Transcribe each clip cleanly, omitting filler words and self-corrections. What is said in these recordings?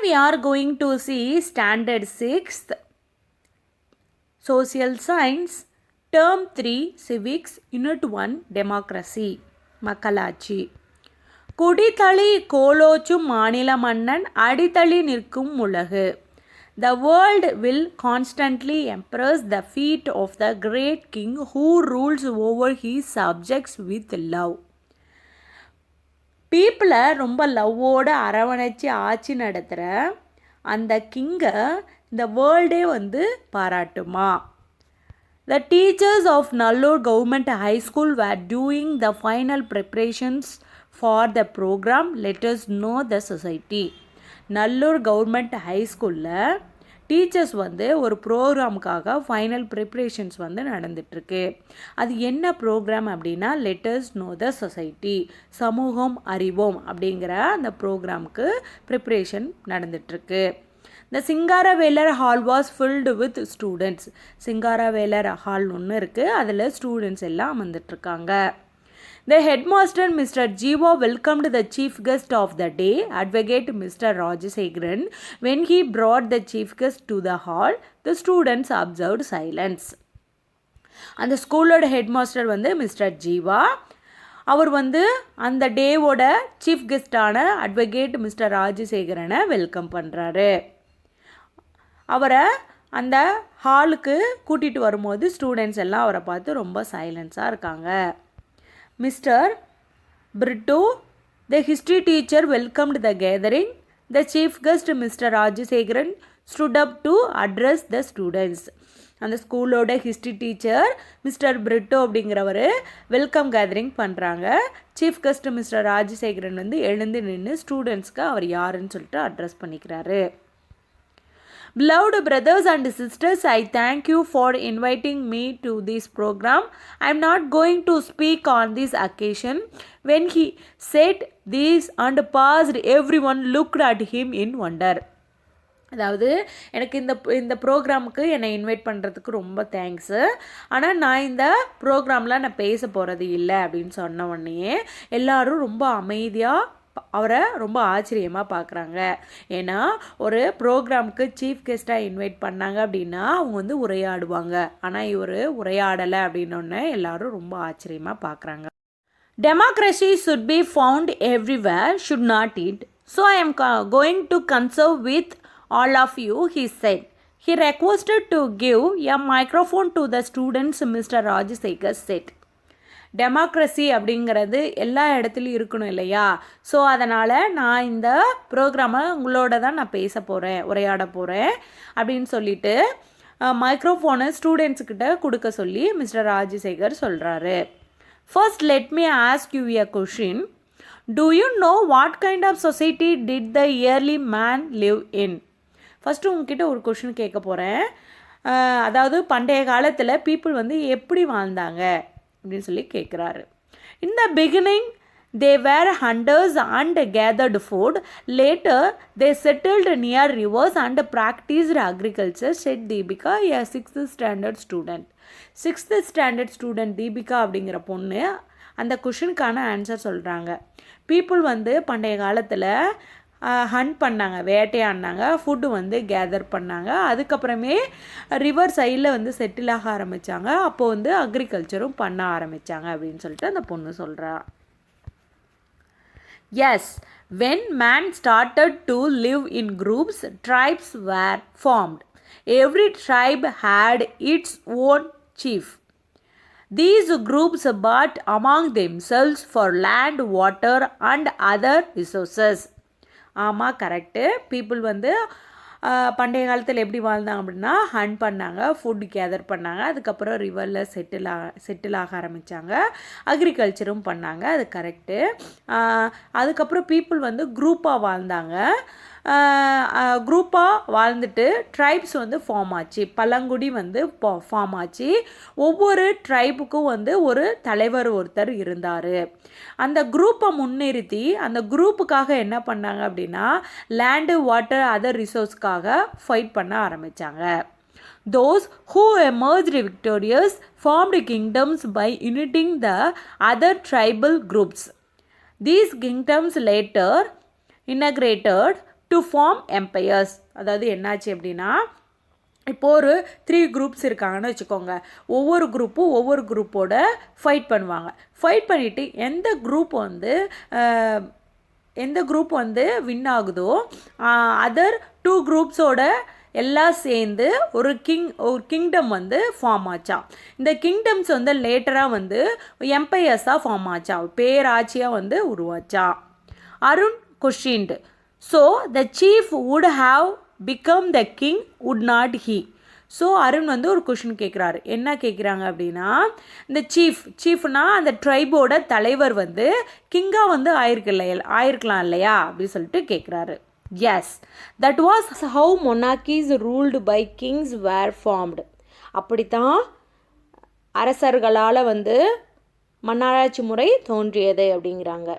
we are going to see Standard 6th Social Science, Term 3 Civics, Unit 1 Democracy, மக்களாட்சி. குடித்தளி கோலோச்சும் மாநில மன்னன் அடித்தளி நிற்கும் உலகு. The world will constantly embrace the feet of the great king who rules over his subjects with love. பீப்புளை ரொம்ப லவ்வோடு அரவணைச்சி ஆட்சி நடத்துகிற அந்த கிங்கை இந்த வேர்ல்டே வந்து பாராட்டுமா. The teachers of Nallur Government High School were doing the final preparations for the program Let Us Know the Society. Nallur government high ஸ்கூலில் teachers வந்து ஒரு ப்ரோக்ராமுக்காக ஃபைனல் ப்ரிப்ரேஷன்ஸ் வந்து நடந்துகிட்ருக்கு. அது என்ன ப்ரோக்ராம் அப்படின்னா let us know the society, சமூகம் அறிவோம் அப்படிங்கிற அந்த ப்ரோக்ராமுக்கு ப்ரிப்ரேஷன் நடந்துகிட்ருக்கு. இந்த Singaravelar hall was filled with students. Singaravelar hall ஒன்று இருக்குது, அதில் ஸ்டூடெண்ட்ஸ் எல்லாம் வந்துட்டுருக்காங்க. The headmaster Mr. Jiva welcomed the chief guest of the day, Advocate Mr. Rajasekharan. When he brought the chief guest to the hall, the students observed silence. அந்த ஸ்கூலோட headmaster வந்து mister Jeeva. அவர் வந்து அந்த டேவோட சீஃப் கெஸ்டான அட்வொகேட் மிஸ்டர் ராஜசேகரனை வெல்கம் பண்ணுறாரு. அவரை அந்த ஹாலுக்கு கூட்டிகிட்டு வரும்போது ஸ்டூடெண்ட்ஸ் எல்லாம் அவரை பார்த்து ரொம்ப சைலன்ஸாக இருக்காங்க. Mr. Britto, the history teacher, welcomed the gathering. The chief guest, Mr. Rajasekharan, stood up to address the students. அந்த ஸ்கூலோட ஹிஸ்ட்ரி டீச்சர் மிஸ்டர் பிரிட்டோ அப்படிங்கிறவர் வெல்கம் கேதரிங் பண்ணுறாங்க. சீஃப் கெஸ்ட் மிஸ்டர் ராஜசேகரன் வந்து எழுந்து நின்று ஸ்டூடெண்ட்ஸ்க்கு அவர் யாருன்னு சொல்லிட்டு அட்ரஸ் பண்ணிக்கிறாரு. Beloved brothers and sisters, I thank you for inviting me to this program. I am not going to speak on this occasion. When he said this and paused, everyone looked at him in wonder. அதாவது எனக்கு இந்த ப்ரோக்ராமுக்கு என்னை invite பண்ணுறதுக்கு ரொம்ப thanks, ஆனால் நான் இந்த ப்ரோக்ராமில் நான் பேச போகிறது இல்லை அப்படின்னு சொன்ன உடனே எல்லோரும் ரொம்ப அமைதியாக அவரை ரொம்ப ஆச்சரியமாக பார்க்குறாங்க. ஏன்னா ஒரு ப்ரோக்ராமுக்கு சீஃப் கெஸ்ட்டாக இன்வைட் பண்ணாங்க அப்படின்னா அவங்க வந்து உரையாடுவாங்க, ஆனால் இவர் உரையாடலை அப்படின்னோடனே எல்லோரும் ரொம்ப ஆச்சரியமாக பார்க்குறாங்க. Democracy should be found everywhere, should not it? So I am going to conserve with all of you, he said. He requested to give a microphone to the students, Mr. Rajasekhar said. Democracy அப்படிங்கிறது எல்லா இடத்துலையும் இருக்கணும் இல்லையா? So அதனால் நான் இந்த ப்ரோக்ராமை உங்களோட தான் நான் பேச போகிறேன், உரையாட போகிறேன் அப்படின்னு சொல்லிட்டு மைக்ரோஃபோனை ஸ்டூடெண்ட்ஸுக்கிட்ட கொடுக்க சொல்லி மிஸ்டர் ராஜசேகர் சொல்கிறாரு. First let me ask you a question. Do you know what kind of society did the early man live in? First உங்ககிட்ட ஒரு கொஷின் கேட்க போகிறேன். அதாவது பண்டைய காலத்தில் பீப்புள் வந்து எப்படி வாழ்ந்தாங்க அப்படின்னு சொல்லி கேட்குறாரு. In the beginning they were hunters and gathered food. Later they settled near rivers and practised agriculture, said Deepika, a 6th standard student. 6th standard student Deepika அப்படிங்கிற பொண்ணு அந்த கொஷினுக்கான ஆன்சர் சொல்கிறாங்க. பீப்புள் வந்து பண்டைய காலத்தில் ஹண்ட் பண்ணாங்க, வேட்டையாடினாங்க, ஃபுட்டு வந்து கேதர் பண்ணாங்க, அதுக்கப்புறமே ரிவர் சைடில் வந்து செட்டில் ஆக ஆரம்பித்தாங்க, அப்போது வந்து அக்ரிகல்ச்சரும் பண்ண ஆரம்பித்தாங்க அப்படின்னு சொல்லிட்டு அந்த பொண்ணு சொல்கிறா. Yes, when man started to live in groups, tribes were formed. Every tribe had its own chief. These groups bought among themselves for land, water and other resources. ஆமாம், கரெக்டு. பீப்புள் வந்து பண்டைய காலத்தில் எப்படி வாழ்ந்தாங்க அப்படின்னா ஹண்ட் பண்ணாங்க, food gather பண்ணாங்க, அதுக்கப்புறம் ரிவரில் செட்டில் ஆக ஆரம்பித்தாங்க, அக்ரிகல்ச்சரும் பண்ணாங்க, அது கரெக்டு. அதுக்கப்புறம் பீப்புள் வந்து குரூப்பாக வாழ்ந்தாங்க. குரூப்பாக வாழ்ந்துட்டு ட்ரைப்ஸ் வந்து ஃபார்ம் ஆச்சு, பழங்குடி வந்து ஃபார்ம் ஆச்சு. ஒவ்வொரு ட்ரைபுக்கும் வந்து ஒரு தலைவர் ஒருத்தர் இருந்தார். அந்த குரூப்பை முன்னிறுத்தி அந்த குரூப்புக்காக என்ன பண்ணாங்க அப்படின்னா லேண்டு, வாட்டர், அதர் ரிசோர்ஸ்க்காக ஃபைட் பண்ண ஆரம்பித்தாங்க. Those who emerged victorious formed kingdoms by uniting the other tribal groups. These kingdoms later integrated to form empires. அதாவது என்னாச்சு அப்படின்னா, இப்போது ஒரு 3 குரூப்ஸ் இருக்காங்கன்னு வச்சுக்கோங்க. ஒவ்வொரு குரூப்போட ஃபைட் பண்ணுவாங்க. ஃபைட் பண்ணிவிட்டு எந்த குரூப் வந்து வின் ஆகுதோ அதர் 2 குரூப்ஸோட எல்லாம் சேர்ந்து ஒரு கிங்டம் வந்து ஃபார்ம் ஆச்சான். இந்த கிங்டம்ஸ் வந்து லேட்டராக வந்து எம்பையர்ஸாக ஃபார்ம் ஆச்சான், பேராட்சியாக வந்து உருவாச்சான். Arun questioned, so the chief would have become the king would not he. So Arun வந்து ஒரு கொஷின் கேட்குறாரு. என்ன கேட்குறாங்க அப்படின்னா, இந்த சீஃப்னா அந்த ட்ரைபோட தலைவர் வந்து கிங்காக வந்து ஆயிருக்கலாம் இல்லையா அப்படின்னு சொல்லிட்டு கேட்குறாரு. Yes, that was how monarchies ruled by kings were formed. அப்படித்தான் அரசர்களால் வந்து மன்னராட்சி முறை தோன்றியது அப்படிங்கிறாங்க.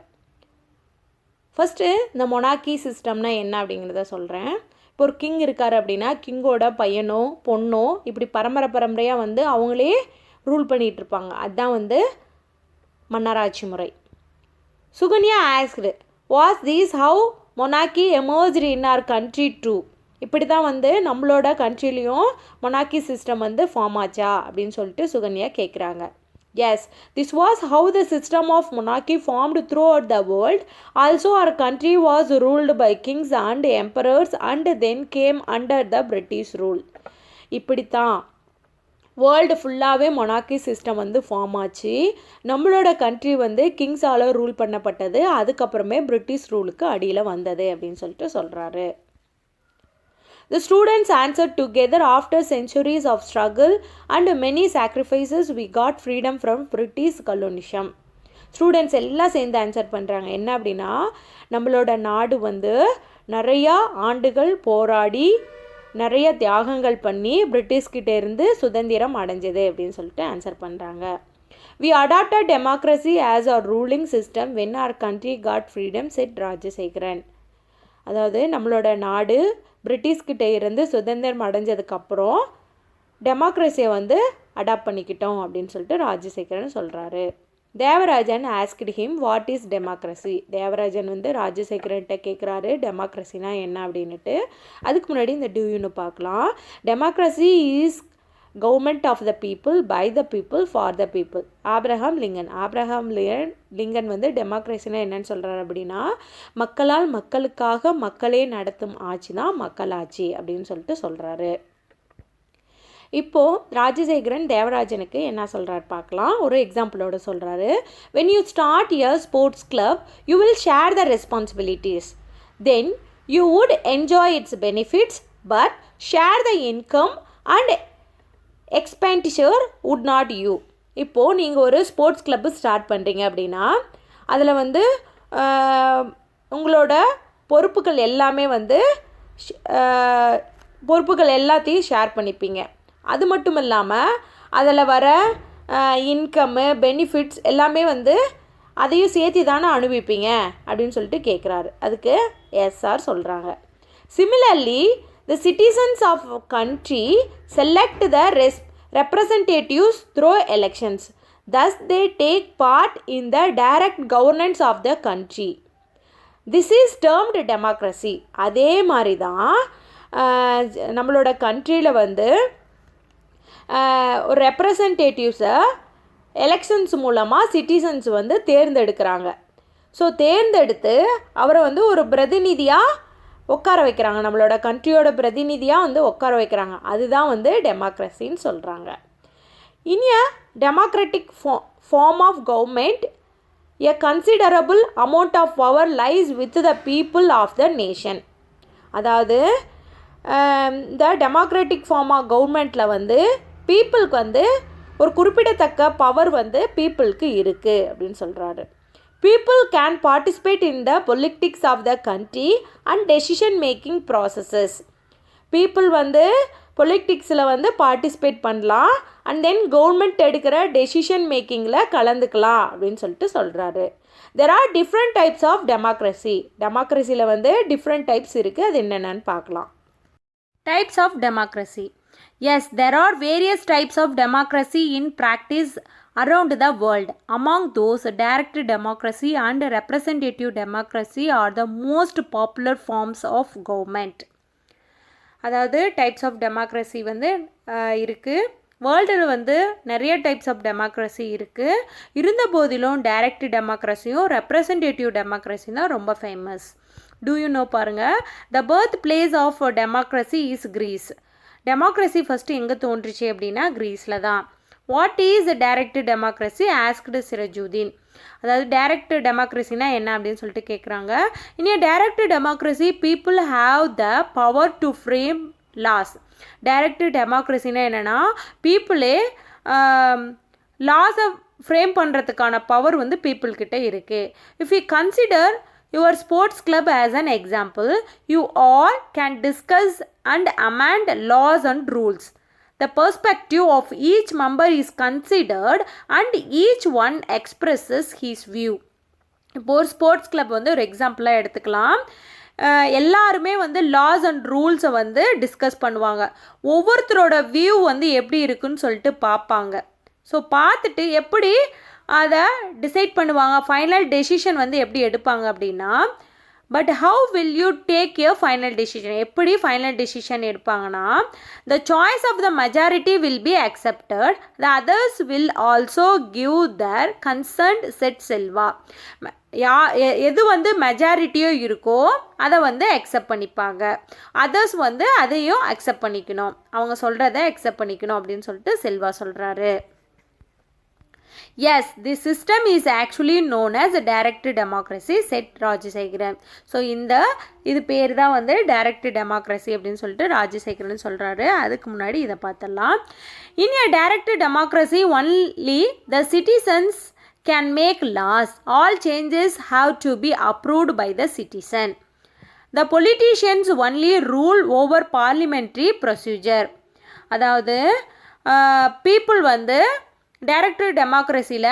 ஃபஸ்ட்டு இந்த மொனார்க்கி சிஸ்டம்னா என்ன அப்படிங்கிறத சொல்கிறேன். இப்போ ஒரு கிங் இருக்கார் அப்படின்னா, கிங்கோட பையனோ பொண்ணோ இப்படி பரம்பரையாக வந்து அவங்களே ரூல் பண்ணிகிட்ருப்பாங்க. அதுதான் வந்து மன்னராட்சி முறை. Sukanya asked, was these how monarchy emerged in our country too. இப்படி தான் வந்து நம்மளோட கண்ட்ரிலையும் மொனார்க்கி சிஸ்டம் வந்து ஃபார்ம் ஆச்சா அப்படின்னு சொல்லிட்டு சுகன்யா கேட்குறாங்க. Yes, this was how the system of monarchy formed throughout the world. Also, our country was ruled by kings and emperors and then came under the British rule. இப்படித்தான் வேர்ல்டு ஃபுல்லாகவே மொனார்க்கி system வந்து form ஆச்சு. நம்மளோட country வந்து கிங்ஸால் rule பண்ணப்பட்டது, அதுக்கப்புறமே British ரூலுக்கு அடியில் வந்தது அப்படின்னு சொல்லிட்டு சொல்கிறாரு. The students answered together, after centuries of struggle and many sacrifices, we got freedom from British colonialism. Students எல்லாம் சேர்ந்து ஆன்சர் பண்ணுறாங்க. என்ன அப்படின்னா, நம்மளோட நாடு வந்து நிறையா ஆண்டுகள் போராடி நிறைய தியாகங்கள் பண்ணி பிரிட்டிஷ்கிட்ட இருந்து சுதந்திரம் அடைஞ்சது அப்படின்னு சொல்லிட்டு ஆன்சர் பண்ணுறாங்க. We adopted democracy as our ruling system when our country got freedom, said Rajasekaran. அதாவது நம்மளோட நாடு பிரிட்டிஷ்கிட்ட இருந்து சுதந்திரம் அடைஞ்சதுக்கப்புறம் டெமோக்ரஸியை வந்து அடாப்ட் பண்ணிக்கிட்டோம் அப்படின்னு சொல்லிட்டு ராஜசேகரன் சொல்கிறாரு. Devarajan asked him, what is democracy. Devarajan வந்து ராஜசேகரன்கிட்ட கேட்குறாரு டெமோக்ரஸினா என்ன அப்படின்ட்டு. அதுக்கு முன்னாடி இந்த டியூன்னு பார்க்கலாம். Democracy is government of the people, by the people, for the people. Abraham Lincoln வந்து டெமோக்ரஸினா என்னன்னு சொல்கிறார் அப்படின்னா, மக்களால் மக்களுக்காக மக்களே நடத்தும் ஆட்சி தான் மக்களாட்சி அப்படின்னு சொல்லிட்டு சொல்கிறாரு. இப்போது ராஜசேகரன் தேவராஜனுக்கு என்ன சொல்கிறார் பார்க்கலாம். ஒரு எக்ஸாம்பிளோட சொல்கிறாரு. when you start a sports club you will share the responsibilities, then you would enjoy its benefits but share the income and expenditure would not you. இப்போது நீங்கள் ஒரு ஸ்போர்ட்ஸ் கிளப்பு ஸ்டார்ட் பண்ணுறீங்க அப்படின்னா அதில் வந்து உங்களோட பொறுப்புகள் எல்லாத்தையும் ஷேர் பண்ணிப்பீங்க. அது மட்டும் இல்லாமல் அதில் வர இன்கம்மு பெனிஃபிட்ஸ் எல்லாமே வந்து அதையும் சேர்த்து தானே அனுபவிப்பீங்க அப்படின்னு சொல்லிட்டு கேட்குறாரு. அதுக்கு எஸ்ஆர் சொல்கிறாங்க. Similarly the citizens of a country select the representatives through elections. Thus, they take part in the direct governance of the country. This is termed democracy. அதே மாதிரி தான் நம்மளோட கண்ட்ரியில் வந்து ஒரு ரெப்ரசன்டேட்டிவ்ஸை எலெக்ஷன்ஸ் மூலமாக சிட்டிசன்ஸ் வந்து தேர்ந்தெடுக்கிறாங்க. ஸோ தேர்ந்தெடுத்து அவரை வந்து ஒரு பிரதிநிதியாக உட்கார வைக்கிறாங்க, நம்மளோட கண்ட்ரியோட பிரதிநிதியாக வந்து உட்கார வைக்கிறாங்க. அதுதான் வந்து டெமோக்ரஸின்னு சொல்கிறாங்க. In a democratic form of government a considerable amount of power lies with the people of the nation. அதாவது இந்த டெமோக்ராட்டிக் ஃபார்ம் ஆஃப் கவர்மெண்ட்டில் வந்து பீப்புளுக்கு வந்து ஒரு குறிப்பிடத்தக்க பவர் வந்து பீப்புளுக்கு இருக்குது அப்படின்னு சொல்கிறாரு. People can participate in the politics of the country and decision making processes. People வந்து பொலிட்டிக்ஸில் வந்து பார்ட்டிசிபேட் பண்ணலாம் அண்ட் தென் கவர்மெண்ட் எடுக்கிற டெசிஷன் மேக்கிங்கில் கலந்துக்கலாம் அப்படின்னு சொல்லிட்டு சொல்கிறாரு. There are different types of democracy. டெமோக்ரஸியில் வந்து டிஃப்ரெண்ட் டைப்ஸ் இருக்குது. அது என்னென்னு பார்க்கலாம். Types of democracy. Yes, there are various types of democracy in practice around the world. Among those, direct democracy and representative democracy are the most popular forms of government. அதாவது types of democracy வந்து இருக்குது. வேர்ல்டில் வந்து நிறைய types of democracy இருக்குது. இருந்த போதிலும் direct டெமோக்ரஸியும் representative democracy தான் ரொம்ப ஃபேமஸ். டூ யூ நோ பாருங்கள், the birth place of democracy is Greece. Democracy first எங்கே தோன்றுச்சு அப்படின்னா கிரீஸில் தான். What is direct democracy asked Sirajuddin. அதாவது டைரக்ட் டெமோக்ரஸினா என்ன அப்படின்னு சொல்லிட்டு கேட்குறாங்க. In direct democracy people have the power to frame laws. Direct டெமோக்ரஸினா என்னென்னா பீப்புளே லாஸை ஃப்ரேம் பண்ணுறதுக்கான பவர் வந்து பீப்புள்கிட்ட இருக்குது. If you consider your sports club as an example, you all can discuss and amend laws and rules. The perspective of each member is considered and each one expresses his view. இப்போ ஒரு sports club வந்து ஒரு எக்ஸாம்பிளாக எடுத்துக்கலாம். எல்லாருமே வந்து loss and ரூல்ஸை வந்து டிஸ்கஸ் பண்ணுவாங்க. ஒவ்வொருத்தரோட வியூ வந்து எப்படி இருக்குன்னு சொல்லிட்டு பார்ப்பாங்க. ஸோ பார்த்துட்டு எப்படி அதை டிசைட் பண்ணுவாங்க, ஃபைனல் டெசிஷன் வந்து எப்படி எடுப்பாங்க அப்படின்னா, but how will you take a final decision, எப்படி ஃபைனல் டெசிஷன் எடுப்பாங்கன்னா, the choice of the majority will be accepted, the others will also give their concerned said Selva. எது வந்து மெஜாரிட்டியோ இருக்கோ அதை வந்து அக்செப்ட் பண்ணிப்பாங்க, அதர்ஸ் வந்து அதையும் அக்செப்ட் பண்ணிக்கணும், அவங்க சொல்கிறத அக்செப்ட் பண்ணிக்கணும் அப்படின்னு சொல்லிட்டு செல்வா சொல்கிறாரு. Yes, this system is actually known as direct democracy, said Rajasekaran. So இது பேர் தான் வந்து டைரக்ட் டெமோக்ரஸி அப்படின்னு சொல்லிட்டு ராஜசேகரன் சொல்கிறாரு. அதுக்கு முன்னாடி இதை பார்த்துடலாம். இன் a direct democracy only the citizens can make laws. All changes have to be approved by the citizen. The politicians only rule over parliamentary procedure. அதாவது people வந்து டைரக்ட் டெமோக்ரஸியில்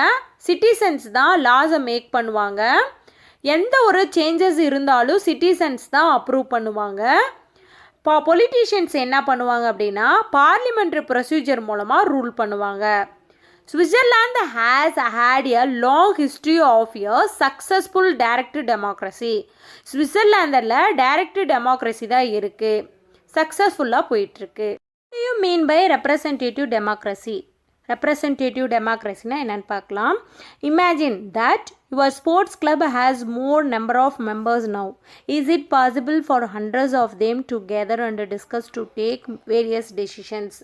சிட்டிசன்ஸ் தான் லாஸை மேக் பண்ணுவாங்க. எந்த ஒரு சேஞ்சஸ் இருந்தாலும் சிட்டிசன்ஸ் தான் approve பண்ணுவாங்க. பொலிட்டீஷியன்ஸ் என்ன பண்ணுவாங்க அப்படின்னா பார்லிமெண்ட்ரி ப்ரொசீஜர் மூலமாக ரூல் பண்ணுவாங்க. Switzerland has had a long history of a successful direct democracy. ஸ்விட்சர்லாந்தில் டைரக்ட் டெமோக்ரஸி தான் இருக்குது, சக்ஸஸ்ஃபுல்லாக போயிட்டுருக்கு. What do you mean by representative democracy? Representative டெமோக்ரஸினா என்னென்னு பார்க்கலாம். Imagine that your sports club has more number of members now. Is it possible for hundreds of them to gather and discuss to take various decisions.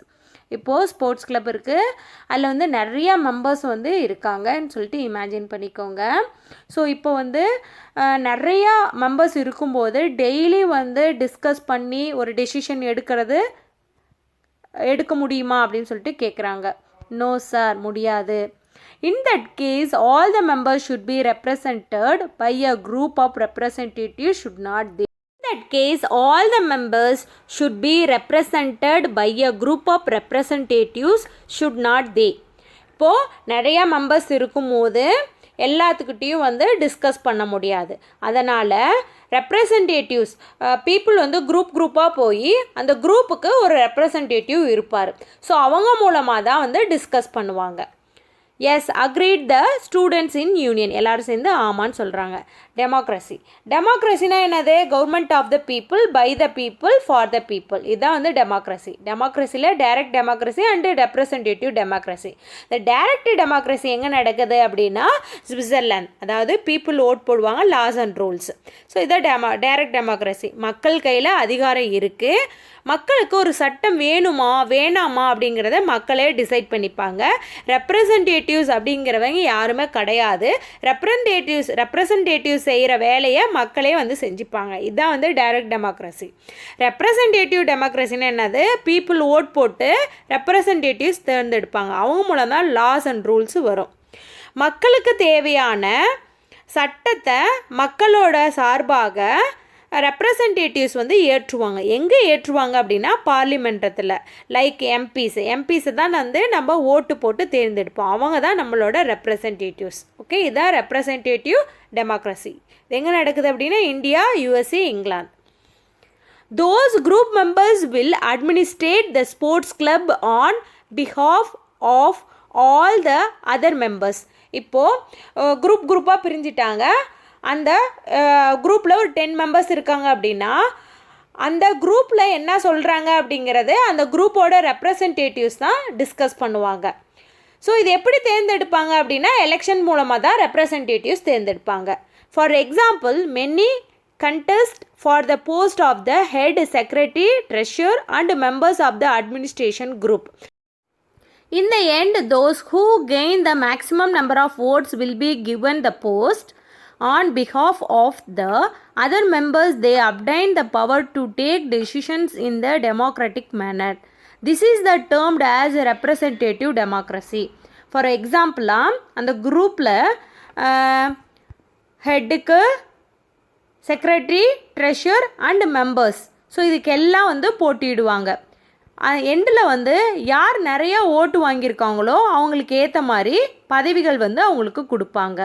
இப்போது sports club இருக்குது, அதில் வந்து நிறையா members வந்து இருக்காங்கன்னு சொல்லிட்டு இமேஜின் பண்ணிக்கோங்க. ஸோ இப்போ வந்து நிறையா மெம்பர்ஸ் இருக்கும்போது டெய்லி வந்து டிஸ்கஸ் பண்ணி ஒரு டெசிஷன் எடுக்க முடியுமா அப்படின்னு சொல்லிட்டு கேட்குறாங்க. நோ சார், முடியாது. In that case all the members should be represented by a group of representative should not they. In that case all the members should be represented by a group of representatives should not they. இப்போது நிறையா members இருக்கும்போது எல்லாத்துக்கிட்டையும் வந்து discuss பண்ண முடியாது. அதனால் representatives people வந்து குரூப்பாக போய் அந்த குரூப்புக்கு ஒரு ரெப்ரசன்டேட்டிவ் இருப்பார். ஸோ அவங்க மூலமாக தான் வந்து டிஸ்கஸ் பண்ணுவாங்க. Yes, agreed the students in union. எல்லோரும் சேர்ந்து ஆமான்னு சொல்கிறாங்க. டெமோக்ரஸினா என்னது? Government of the people, by the people, for the people. இதுதான் வந்து டெமோக்ரஸியில் direct democracy and representative democracy. இந்த டைரக்ட் டெமோக்ரஸி எங்கே நடக்குது அப்படின்னா ஸ்விட்சர்லாந்து. அதாவது பீப்புள் ஓட் போடுவாங்க, லாஸ் அண்ட் ரூல்ஸ். ஸோ இதான் டைரக்ட் டெமோக்ரஸி. மக்கள் கையில் அதிகாரம் இருக்குது. மக்களுக்கு ஒரு சட்டம் வேணுமா வேணாமா அப்படிங்கிறத மக்களே டிசைட் பண்ணிப்பாங்க. ரெப்ரசன்டேட்டிவ்ஸ் அப்படிங்கிறவங்க யாருமே கிடையாது. ரெப்ரசன்டேட்டிவ்ஸ் செய்கிற வேலையை மக்களே வந்து செஞ்சுப்பாங்க. இதுதான் வந்து டைரக்ட் டெமோக்ரஸி. ரெப்ரசன்டேட்டிவ் டெமோக்ரஸின்னு என்னது? பீப்புள் ஓட் போட்டு ரெப்ரசன்டேட்டிவ்ஸ் தேர்ந்தெடுப்பாங்க. அவங்க மூலம் தான் லாஸ் அண்ட் ரூல்ஸ் வரும். மக்களுக்கு தேவையான சட்டத்தை மக்களோட சார்பாக ரெப்ரசன்டேட்டிவ்ஸ் வந்து ஏற்றுவாங்க. எங்கே ஏற்றுவாங்க அப்படின்னா பார்லிமெண்டத்தில். லைக் எம்பிஸை தான் வந்து நம்ம ஓட்டு போட்டு தேர்ந்தெடுப்போம். அவங்க தான் நம்மளோட ரெப்ரசன்டேட்டிவ்ஸ். ஓகே, இதுதான் ரெப்ரசன்டேட்டிவ் டெமோக்ரஸி. இது எங்கே நடக்குது அப்படின்னா India, USA, England. Those group members will administrate the sports club on behalf of all the other members. இப்போது குரூப்பாக பிரிஞ்சிட்டாங்க. அந்த குரூப்பில் ஒரு 10 மெம்பர்ஸ் இருக்காங்க அப்படின்னா அந்த குரூப்பில் என்ன சொல்கிறாங்க அப்படிங்கிறது அந்த குரூப்போட ரெப்ரசன்டேட்டிவ்ஸ் தான் டிஸ்கஸ் பண்ணுவாங்க. ஸோ இது எப்படி தேர்ந்தெடுப்பாங்க அப்படின்னா எலெக்ஷன் மூலமாக தான் ரெப்ரசன்டேட்டிவ்ஸ் தேர்ந்தெடுப்பாங்க. For example, many contest for the post of the head secretary, treasurer and members of the administration group. In the end, those who gain the maximum number of votes will be given the post. On behalf of the other members, they obtain the power to take decisions in the democratic manner. This is the termed as representative democracy. For example, அந்த குரூப்பில் ஹெட்டுக்கு secretary, treasurer and members, so இதுக்கெல்லாம் வந்து போட்டியிடுவாங்க. எண்டில் வந்து யார் நிறைய ஓட்டு வாங்கியிருக்காங்களோ அவங்களுக்கு ஏற்ற மாதிரி பதவிகள் வந்து அவங்களுக்கு கொடுப்பாங்க.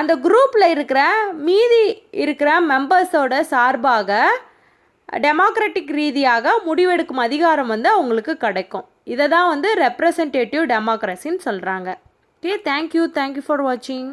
அந்த குரூப்பில் இருக்கிற மீதி இருக்கிற மெம்பர்ஸோட சார்பாக டெமோக்ராட்டிக் ரீதியாக முடிவெடுக்கும் அதிகாரம் வந்து அவங்களுக்கு கிடைக்கும். இதை தான் வந்து ரெப்ரசன்டேட்டிவ் டெமோக்ரஸின்னு சொல்கிறாங்க. ஓகே, தேங்க்யூ ஃபார் வாட்சிங்.